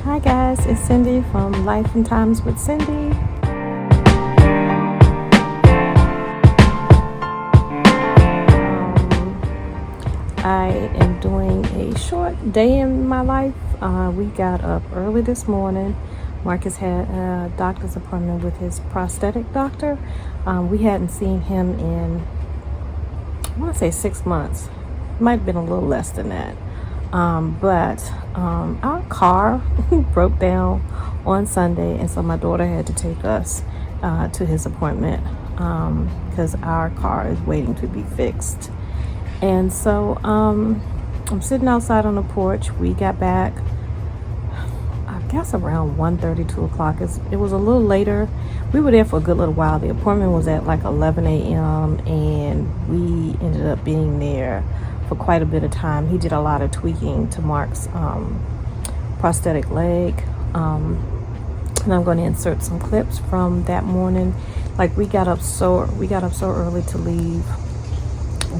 Hi guys, it's Cyndi from Life and Times with Cyndi. I am doing a short day in my life. We got up early this morning. Marcus had a doctor's appointment with his prosthetic doctor. We hadn't seen him in, I want to say 6 months. Might have been a little less than that. But our car broke down on Sunday, and so my daughter had to take us to his appointment because our car is waiting to be fixed. And so I'm sitting outside on the porch. We got back, I guess, around 1:30, 2 o'clock. It was a little later. We were there for a good little while. The appointment was at like 11 a.m. and we ended up being there for quite a bit of time. He did a lot of tweaking to Mark's prosthetic leg. And I'm going to insert some clips from that morning. Like we got up so early to leave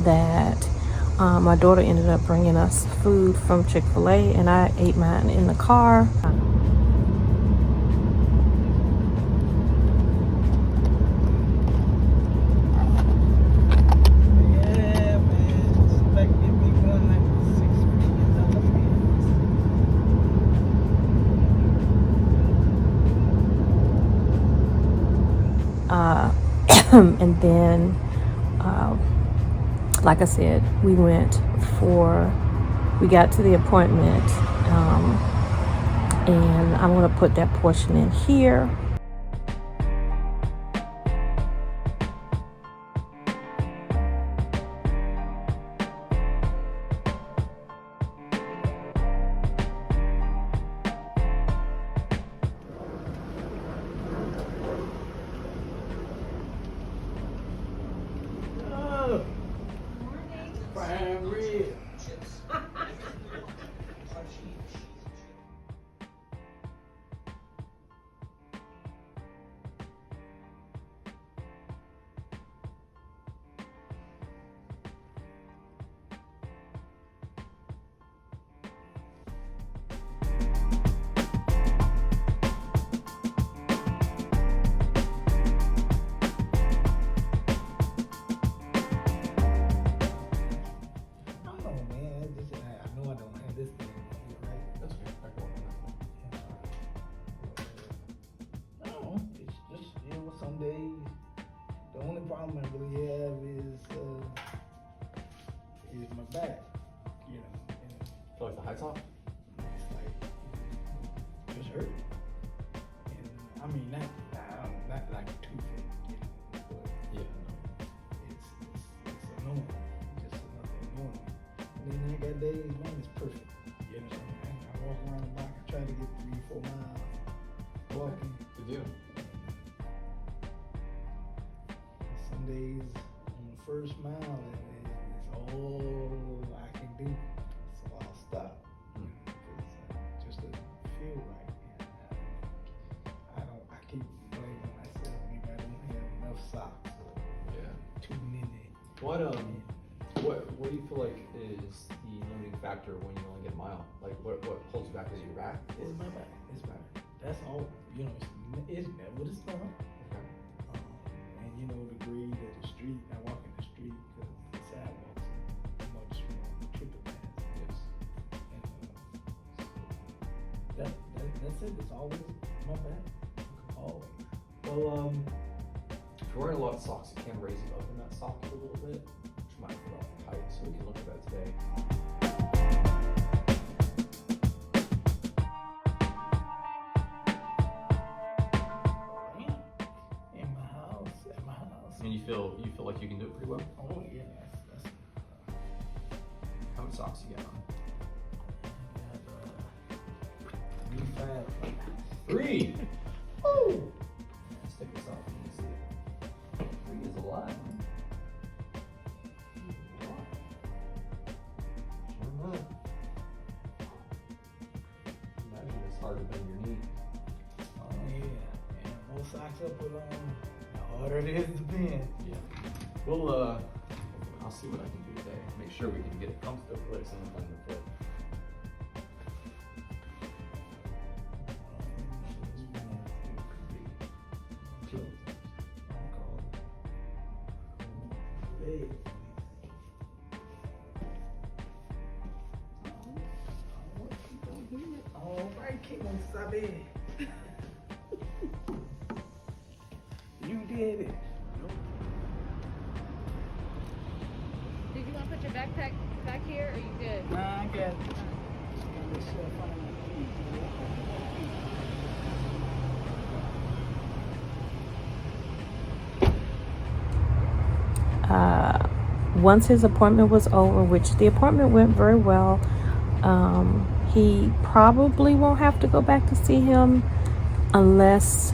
that my daughter ended up bringing us food from Chick-fil-A, and I ate mine in the car. And then like I said, we got to the appointment, and I'm going to put that portion in here. Prime rib. Some days, the only problem I really have is my back, you know. So like the high top? It's like, just hurt. And I mean, not like 2 foot, you know, but Yeah. it's annoying, just another annoying. And then I got days when it's perfect, you know. I walk around the block, I try to get 3-4 miles walking. Good deal. Some days on the first mile, it's all I can do, so I'll stop. Because just doesn't feel right. And I keep blaming myself. Maybe I don't have enough socks or too many. What do you feel like is the limiting factor when you only get a mile? Like what holds you back? Is it your back? It's my back. It's my back. That's all. You know, it's never the stomach. And you know, the grade of the street, I walk in the street because the sidewalks are much more triple pass. Yes. And that's it. It's always my back. Always. Well, if you're wearing a lot of socks, it can raise you up in that socket a little bit, which might put off the height, so we can look at that today. And you feel like you can do it pretty well? Oh yeah, that's How many socks you got on? I got 3! Oh! Stick this off and you can see it. 3 is a lot, man. Imagine it's harder than your knee. Oh yeah, and more socks I put on, the harder it is to bend. Yeah. Well, I'll see what I can do today. Make sure we can get it comfortable. Put some on the foot. won't saber. You did it. Did you want to put your backpack back here, or are you good? Nah, I got it. Got this stuff on my feet. Once his appointment was over, which the appointment went very well, he probably won't have to go back to see him unless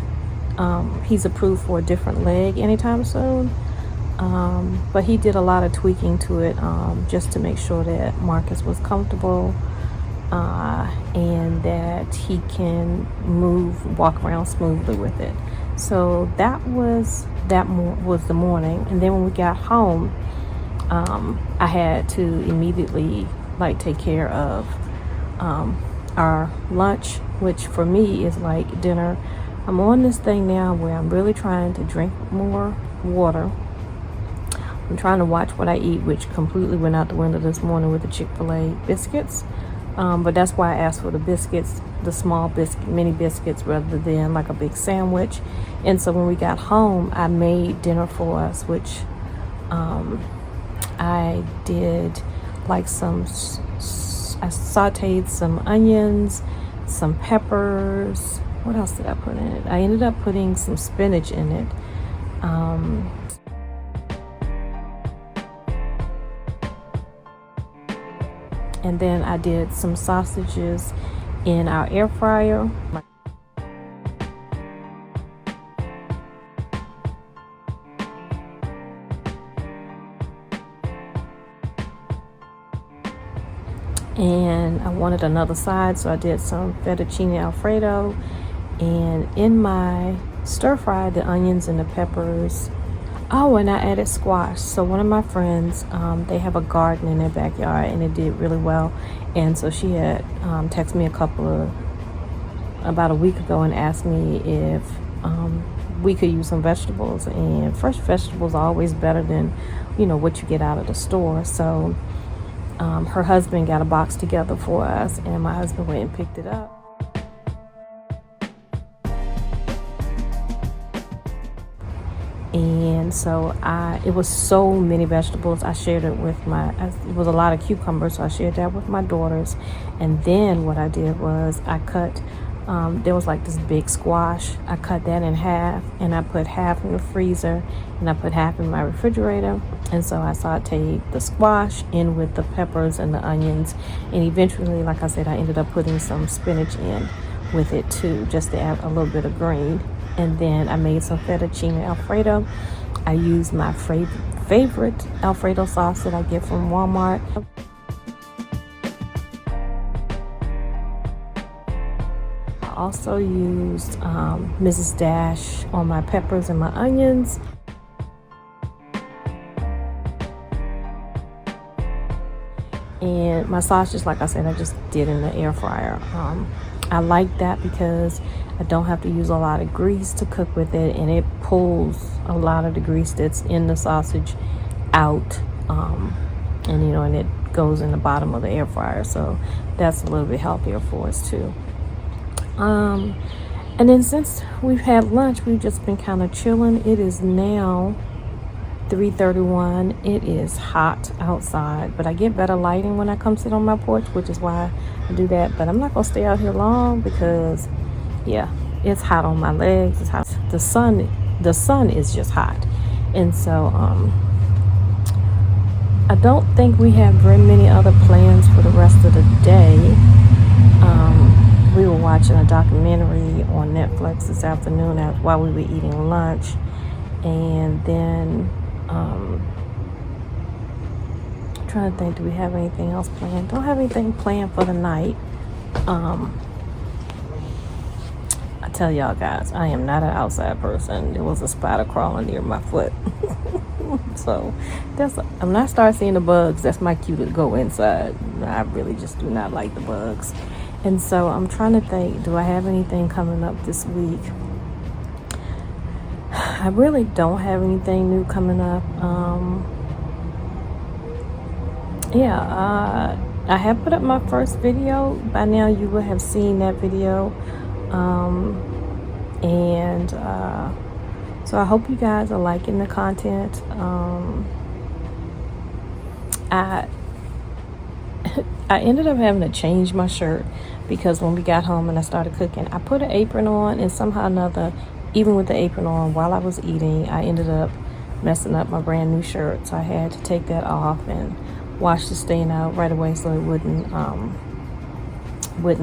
he's approved for a different leg anytime soon. But he did a lot of tweaking to it just to make sure that Marcus was comfortable and that he can walk around smoothly with it. So that was the morning. And then when we got home, I had to immediately take care of our lunch, which for me is like dinner. I'm on this thing now where I'm really trying to drink more water. I'm trying to watch what I eat, which completely went out the window this morning with the Chick-fil-A biscuits. But that's why I asked for the biscuits, the small mini biscuits, rather than like a big sandwich. And so when we got home, I made dinner for us, which I did I sauteed some onions, some peppers. What else did I put in it? I ended up putting some spinach in it. And then I did some sausages in our air fryer. And I wanted another side, so I did some fettuccine alfredo. And in my stir fry, the onions and the peppers. Oh, and I added squash. So one of my friends, they have a garden in their backyard, and it did really well. And so she had texted me about a week ago and asked me if we could use some vegetables. And fresh vegetables are always better than, what you get out of the store. So her husband got a box together for us, and my husband went and picked it up. And so it was so many vegetables. I shared it with it was a lot of cucumbers, so I shared that with my daughters. And then what I did was I cut, there was like this big squash. I cut that in half, and I put half in the freezer, and I put half in my refrigerator. And so I sauteed the squash in with the peppers and the onions. And eventually, like I said, I ended up putting some spinach in with it too, just to add a little bit of green. And then I made some fettuccine alfredo. I used my favorite Alfredo sauce that I get from Walmart. I also used Mrs. Dash on my peppers and my onions. And my sausage, like I said, I just did in the air fryer. I like that because I don't have to use a lot of grease to cook with it, and it pulls a lot of the grease that's in the sausage out, and it goes in the bottom of the air fryer, so that's a little bit healthier for us too. And then since we've had lunch, we've just been kind of chilling. It is now 3:31. It is hot outside, but I get better lighting when I come sit on my porch, which is why I do that. But I'm not gonna stay out here long because it's hot on my legs. It's hot. The sun is just hot. And so I don't think we have very many other plans for the rest of the day. We were watching a documentary on Netflix this afternoon while we were eating lunch. And then trying to think, do we have anything else planned? Don't have anything planned for the night. I tell y'all guys, I am not an outside person. There was a spider crawling near my foot. So when I start seeing the bugs, that's my cue to go inside. I really just do not like the bugs. And so I'm trying to think, do I have anything coming up this week? I really don't have anything new coming up. I have put up my first video. By now you will have seen that video. So I hope you guys are liking the content. I I ended up having to change my shirt because when we got home and I started cooking, I put an apron on, and somehow or another, even with the apron on while I was eating, I ended up messing up my brand new shirt. So I had to take that off and wash the stain out right away so it wouldn't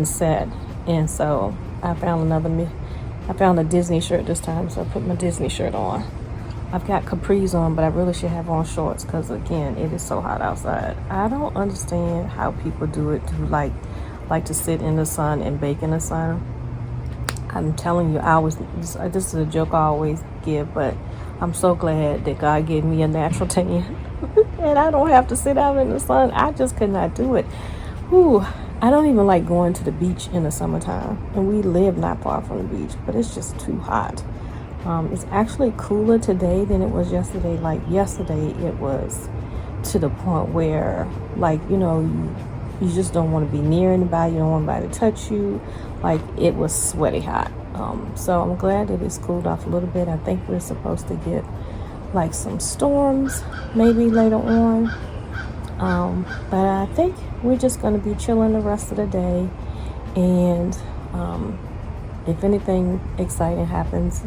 set. And so I found a Disney shirt this time, so I put my Disney shirt on. I've got capris on, but I really should have on shorts because, again, it is so hot outside. I don't understand how people do it, who like to sit in the sun and bake in the sun. I'm telling you, this is a joke I always give, but I'm so glad that God gave me a natural tan and I don't have to sit out in the sun. I just could not do it. Whew. I don't even like going to the beach in the summertime, and we live not far from the beach, but it's just too hot. It's actually cooler today than it was yesterday. Like yesterday, it was to the point where, like, you just don't want to be near anybody. You don't want anybody to touch you. Like, it was sweaty hot. So I'm glad that it's cooled off a little bit. I think we're supposed to get like some storms maybe later on. But I think we're just going to be chilling the rest of the day. And if anything exciting happens,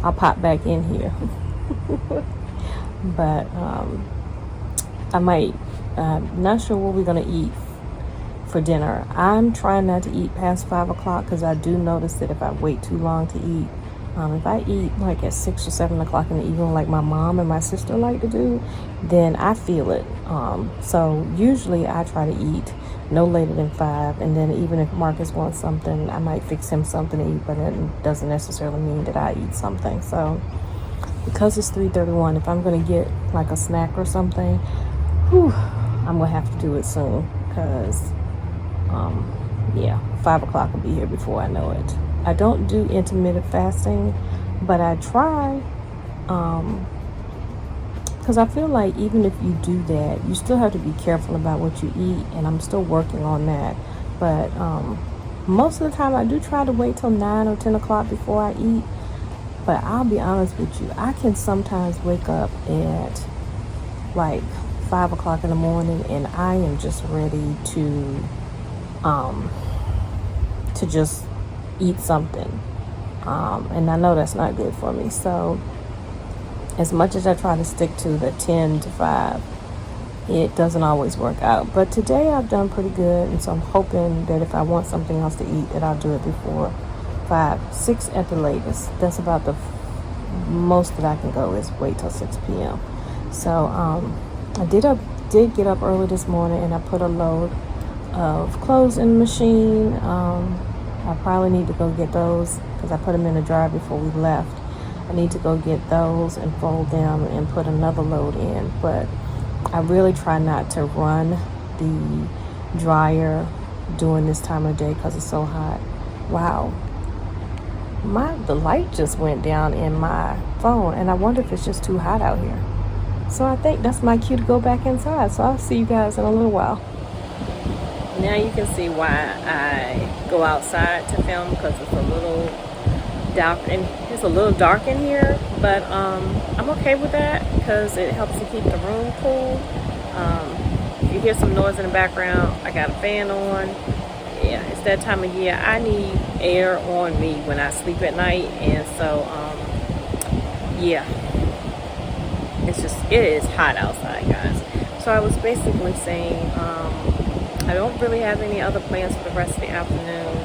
I'll pop back in here. But I might, not sure what we're going to eat for dinner. I'm trying not to eat past 5 o'clock because I do notice that if I wait too long to eat, if I eat like at 6 or 7 o'clock in the evening, like my mom and my sister like to do, then I feel it. So usually I try to eat no later than 5, and then even if Marcus wants something, I might fix him something to eat, but it doesn't necessarily mean that I eat something. So because it's 3:31, if I'm going to get like a snack or something, I'm going to have to do it soon because 5 o'clock will be here before I know it. I don't do intermittent fasting, but I try, because I feel like even if you do that, you still have to be careful about what you eat, and I'm still working on that. But most of the time I do try to wait till 9 or 10 o'clock before I eat. But I'll be honest with you, I can sometimes wake up at like 5 o'clock in the morning and I am just ready to just eat something. And I know that's not good for me. So as much as I try to stick to the 10 to 5, it doesn't always work out. But today I've done pretty good, and so I'm hoping that if I want something else to eat, that I'll do it before 5, 6 at the latest. That's about the most that I can go, is wait till 6 p.m. So I did get up early this morning, and I put a load of clothes in the machine. I probably need to go get those because I put them in the dryer before we left. I need to go get those and fold them and put another load in. But I really try not to run the dryer during this time of day because it's so hot. Wow. The light just went down in my phone, and I wonder if it's just too hot out here. So I think that's my cue to go back inside. So I'll see you guys in a little while. Now you can see why I go outside to film, because it's a little dark, and it's a little dark in here, but I'm okay with that because it helps to keep the room cool. If you hear some noise in the background, I got a fan on. Yeah, it's that time of year. I need air on me when I sleep at night, and so yeah, it is hot outside, guys. So I was basically saying I don't really have any other plans for the rest of the afternoon.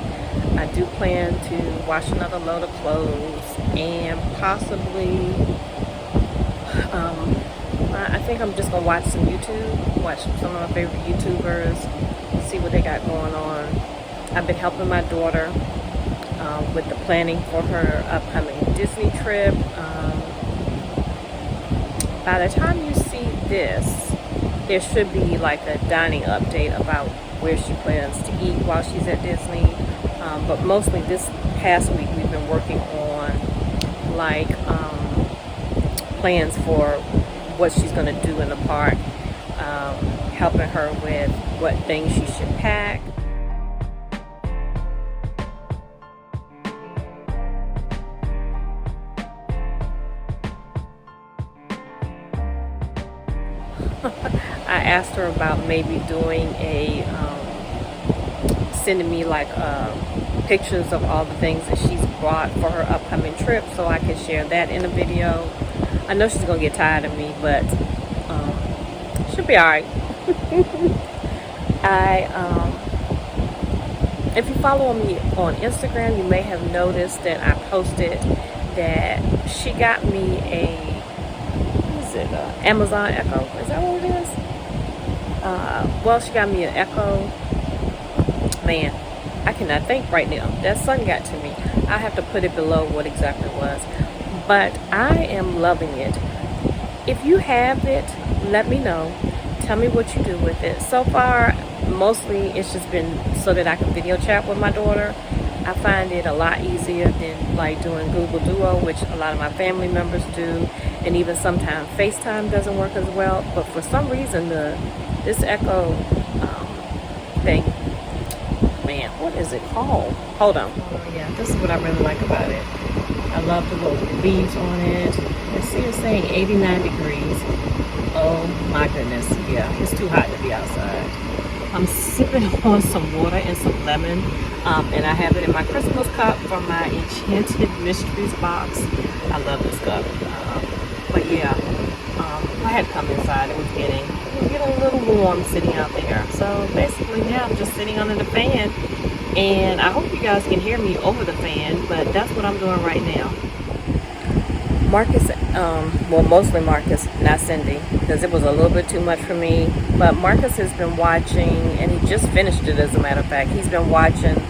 I do plan to wash another load of clothes and possibly, I think I'm just going to watch some YouTube, watch some of my favorite YouTubers, see what they got going on. I've been helping my daughter with the planning for her upcoming Disney trip. By the time you see this, there should be like a dining update about where she plans to eat while she's at Disney. But mostly this past week we've been working on like plans for what she's going to do in the park, helping her with what things she should pack. I asked her about maybe doing a sending me like pictures of all the things that she's bought for her upcoming trip, so I can share that in a video. I know she's gonna get tired of me, but she'll be all right. If you follow me on Instagram, you may have noticed that I posted that she got me a, what is it, Amazon Echo. Is that what it is? Well, she got me an Echo. Man, I cannot think right now. That sun got to me. I have to put it below what exactly it was. But I am loving it. If you have it, let me know. Tell me what you do with it. So far, mostly it's just been so that I can video chat with my daughter. I find it a lot easier than like doing Google Duo, which a lot of my family members do, and even sometimes FaceTime doesn't work as well. But for some reason, this Echo thing, man, what is it called? Hold on. Oh yeah, this is what I really like about it. I love the little leaves on it. I see it's saying 89 degrees. Oh my goodness, yeah, it's too hot to be outside. I'm sipping on some water and some lemon, and I have it in my Christmas cup from my Enchanted Mysteries box. I love this cup. But yeah, I had to come inside. It was getting a little warm sitting out there. So basically, yeah, I'm just sitting under the fan, and I hope you guys can hear me over the fan, but that's what I'm doing right now. Marcus, well, mostly Marcus, not Cyndi, because it was a little bit too much for me. But Marcus has been watching, and he just finished it, as a matter of fact. He's been watching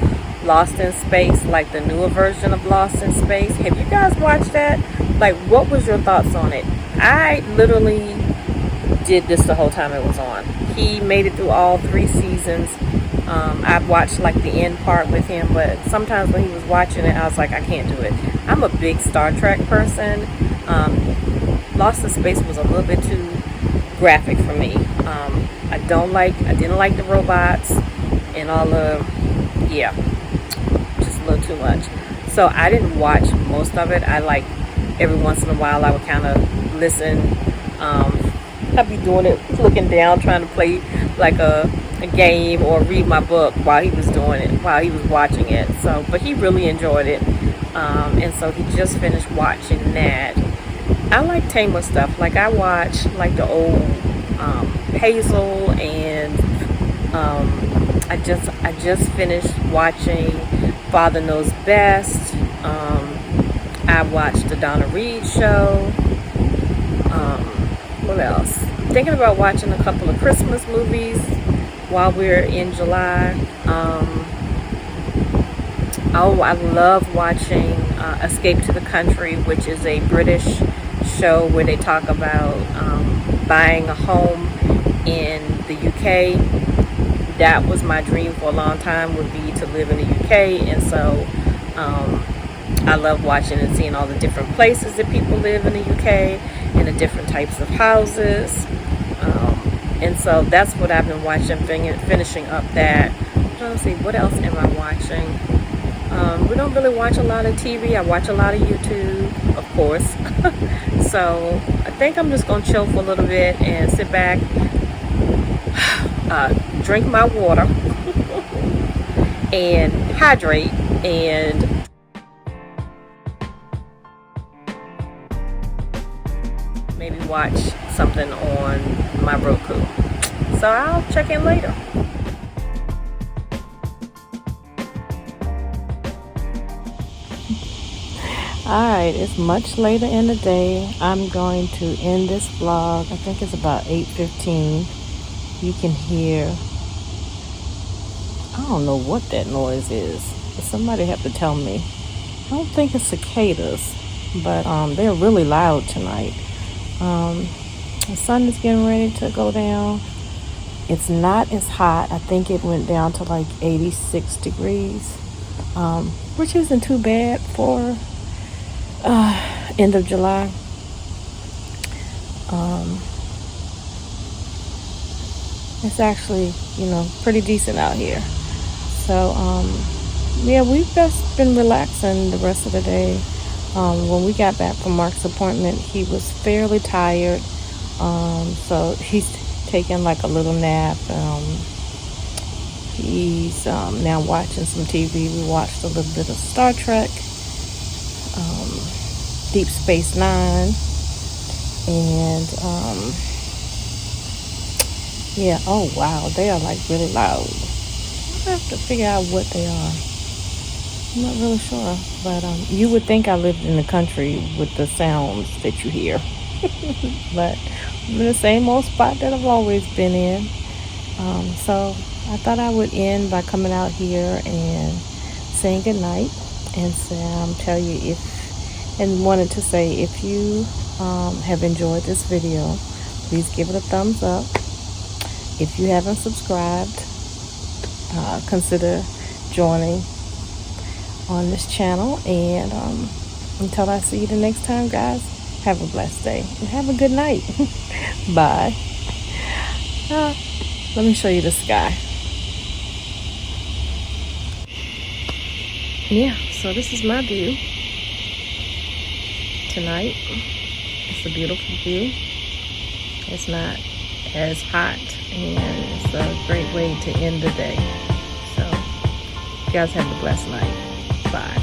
Lost in Space, like the newer version of Lost in Space. Have you guys watched that? Like, what was your thoughts on it? I literally did this the whole time it was on. He made it through all 3 seasons. I've watched like the end part with him, but sometimes when he was watching it, I was like, I can't do it. I'm a big Star Trek person. Lost in Space was a little bit too graphic for me. I didn't like the robots and all the, yeah, just a little too much. So I didn't watch most of it. I like every once in a while I would kind of listen. I'd be doing it, looking down, trying to play like a game or read my book while he was doing it, while he was watching it. So, but he really enjoyed it, and so he just finished watching that. I like tamer stuff. Like I watch like the old Hazel, and I just finished watching Father Knows Best. I watched the Donna Reed show. What else? Thinking about watching a couple of Christmas movies while we're in July. Oh, I love watching Escape to the Country, which is a British show where they talk about buying a home in the UK. That was my dream for a long time, would be to live in the UK, and so I love watching and seeing all the different places that people live in the UK and the different types of houses. And so that's what I've been watching, finishing up that. Let's see, what else am I watching? We don't really watch a lot of TV. I watch a lot of YouTube, of course. So I think I'm just going to chill for a little bit and sit back, drink my water, and hydrate, and maybe watch something on my Roku. So I'll check in later. Alright, it's much later in the day. I'm going to end this vlog. I think it's about 8:15. You can hear, I don't know what that noise is, but somebody have to tell me. I don't think it's cicadas, but they're really loud tonight. The sun is getting ready to go down. It's not as hot. I think it went down to like 86 degrees, which isn't too bad for end of July. It's actually, pretty decent out here. So, yeah, we've just been relaxing the rest of the day. When we got back from Mark's appointment, he was fairly tired. So he's taking like a little nap. He's now watching some TV. We watched a little bit of Star Trek, Deep Space Nine, and yeah. Oh wow, they are like really loud. I have to figure out what they are. I'm not really sure, but you would think I lived in the country with the sounds that you hear, but I'm in the same old spot that I've always been in. So I thought I would end by coming out here and saying goodnight and tell you and wanted to say if you have enjoyed this video, please give it a thumbs up. If you haven't subscribed, consider joining on this channel. And until I see you the next time, guys, have a blessed day and have a good night. Bye. Let me show you the sky. Yeah, so this is my view tonight. It's a beautiful view. It's not as hot, and it's a great way to end the day. So you guys have a blessed night. Bye.